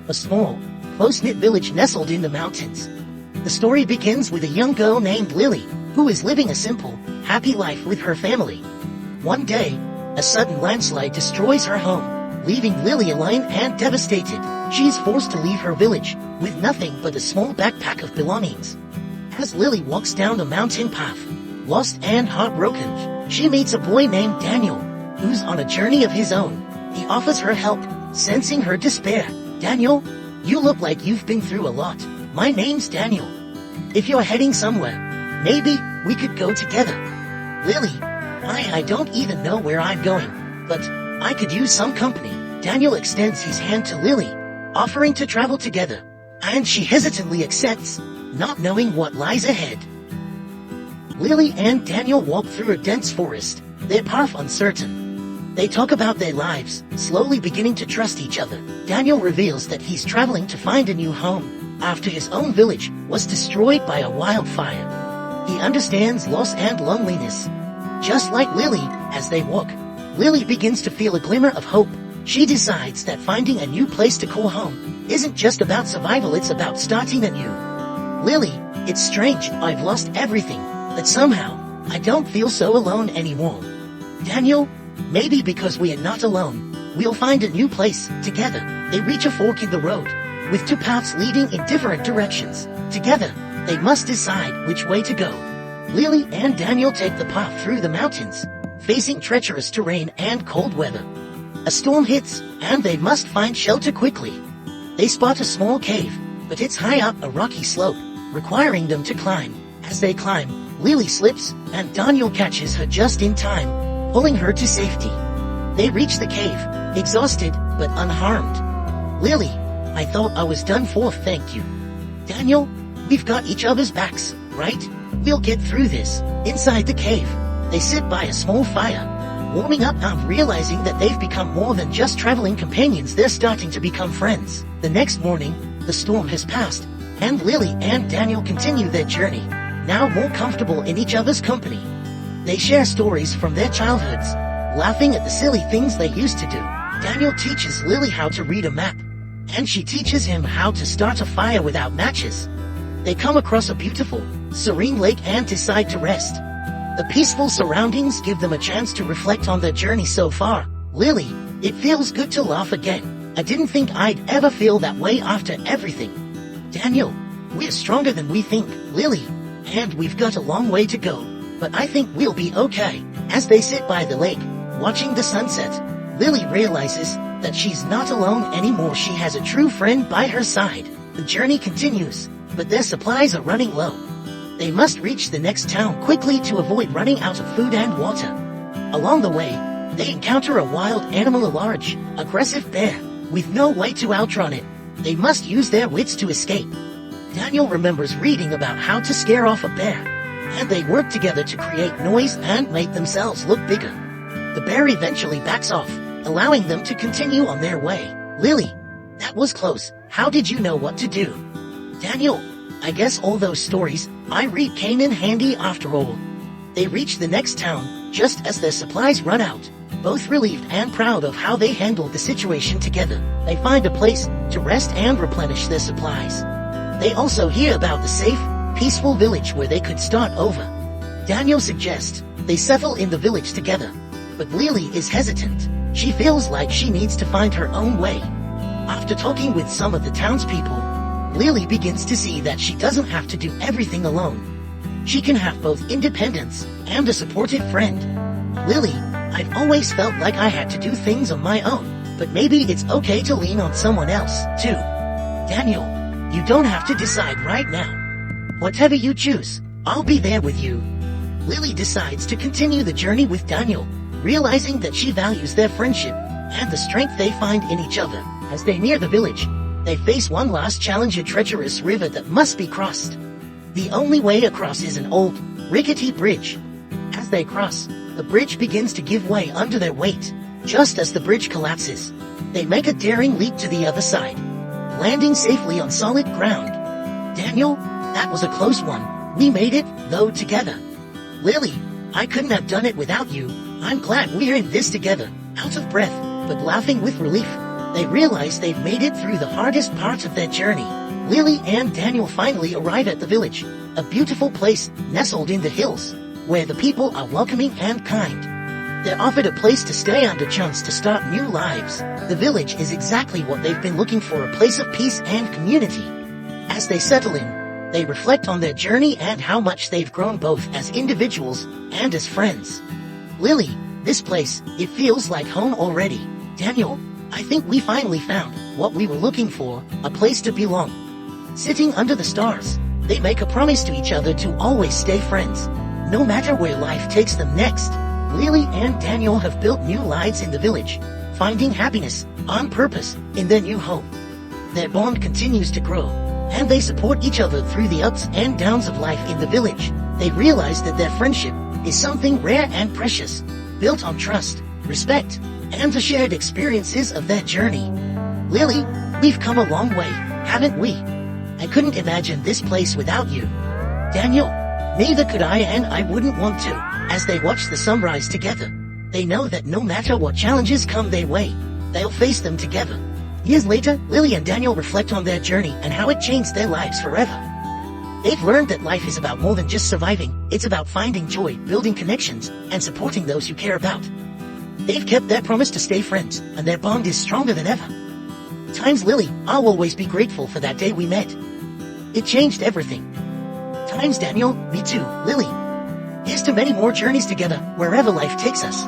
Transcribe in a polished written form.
a small, close-knit village nestled in the mountains. The story begins with a young girl named Lily, who is living a simple, happy life with her family. One day, a sudden landslide destroys her home, leaving Lily alone and devastated. She is forced to leave her village, with nothing but a small backpack of belongings. As Lily walks down the mountain path, lost and heartbroken, she meets a boy named Daniel, who's on a journey of his own. He offers her help, sensing her despair. "Daniel, you look like you've been through a lot. My name's Daniel. If you're heading somewhere, maybe we could go together." "Lily, I don't even know where I'm going, but I could use some company." Daniel extends his hand to Lily, offering to travel together, and she hesitantly accepts, not knowing what lies ahead. Lily and Daniel walk through a dense forest, their path uncertain. They talk about their lives, slowly beginning to trust each other. Daniel reveals that he's traveling to find a new home, after his own village was destroyed by a wildfire. He understands loss and loneliness. Just like Lily, as they walk, Lily begins to feel a glimmer of hope. She decides that finding a new place to call home isn't just about survival, it's about starting anew. "Lily, it's strange, I've lost everything, but somehow, I don't feel so alone anymore." "Daniel, maybe because we are not alone, we'll find a new place, together." They reach a fork in the road, with two paths leading in different directions. Together, they must decide which way to go. Lily and Daniel take the path through the mountains, facing treacherous terrain and cold weather. A storm hits, and they must find shelter quickly. They spot a small cave, but it's high up a rocky slope, requiring them to climb. As they climb, Lily slips, and Daniel catches her just in time, pulling her to safety. They reach the cave, exhausted, but unharmed. "Lily, I thought I was done for, thank you." "Daniel, we've got each other's backs, right? We'll get through this." Inside the cave, they sit by a small fire, warming up and realizing that they've become more than just traveling companions, they're starting to become friends. The next morning, the storm has passed, and Lily and Daniel continue their journey, now more comfortable in each other's company. They share stories from their childhoods, laughing at the silly things they used to do. Daniel teaches Lily how to read a map, and she teaches him how to start a fire without matches. They come across a beautiful, serene lake and decide to rest. The peaceful surroundings give them a chance to reflect on their journey so far. "Lily, it feels good to laugh again. I didn't think I'd ever feel that way after everything." "Daniel, we're stronger than we think, Lily, and we've got a long way to go, but I think we'll be okay." As they sit by the lake, watching the sunset, Lily realizes that she's not alone anymore. She has a true friend by her side. The journey continues, but their supplies are running low. They must reach the next town quickly to avoid running out of food and water. Along the way, they encounter a wild animal, a large, aggressive bear, with no way to outrun it. They must use their wits to escape. Daniel remembers reading about how to scare off a bear, and they work together to create noise and make themselves look bigger. The bear eventually backs off, allowing them to continue on their way. "Lily, that was close. How did you know what to do?" "Daniel, I guess all those stories I read came in handy after all." They reach the next town, just as their supplies run out, both relieved and proud of how they handled the situation together. They find a place to rest and replenish their supplies. They also hear about the safe, peaceful village where they could start over. Daniel suggests they settle in the village together, but Lily is hesitant. She feels like she needs to find her own way. After talking with some of the townspeople, Lily begins to see that she doesn't have to do everything alone. She can have both independence and a supportive friend. "Lily, I've always felt like I had to do things on my own, but maybe it's okay to lean on someone else, too." "Daniel, you don't have to decide right now. Whatever you choose, I'll be there with you." Lily decides to continue the journey with Daniel, realizing that she values their friendship and the strength they find in each other. As they near the village, they face one last challenge, a treacherous river that must be crossed. The only way across is an old, rickety bridge. As they cross, the bridge begins to give way under their weight. Just as the bridge collapses, they make a daring leap to the other side, landing safely on solid ground. "Daniel, that was a close one. We made it, though, together." "Lily, I couldn't have done it without you. I'm glad we're in this together." Out of breath, but laughing with relief, They realize they've made it through the hardest part of their journey. Lily and Daniel finally arrive at the village, a beautiful place nestled in the hills, where the people are welcoming and kind. They're offered a place to stay and a chance to start new lives. The village is exactly what they've been looking for, a place of peace and community. As they settle in, they reflect on their journey and how much they've grown both as individuals and as friends. Lily, this place, it feels like home already. Daniel, I think we finally found what we were looking for, a place to belong. Sitting under the stars, they make a promise to each other to always stay friends, no matter where life takes them next. Lily and Daniel have built new lives in the village, finding happiness on purpose in their new home. Their bond continues to grow, and they support each other through the ups and downs of life in the village. They realize that their friendship is something rare and precious, built on trust, respect, and the shared experiences of their journey. Lily, we've come a long way, haven't we? I couldn't imagine this place without you. Daniel, neither could I, and I wouldn't want to. As they watch the sunrise together, they know that no matter what challenges come their way, they'll face them together. Years later, Lily and Daniel reflect on their journey and how it changed their lives forever. They've learned that life is about more than just surviving, it's about finding joy, building connections, and supporting those you care about. They've kept their promise to stay friends, and their bond is stronger than ever. Times Lily, I'll always be grateful for that day we met. It changed everything. Times Daniel, me too, Lily. Here's to many more journeys together, wherever life takes us.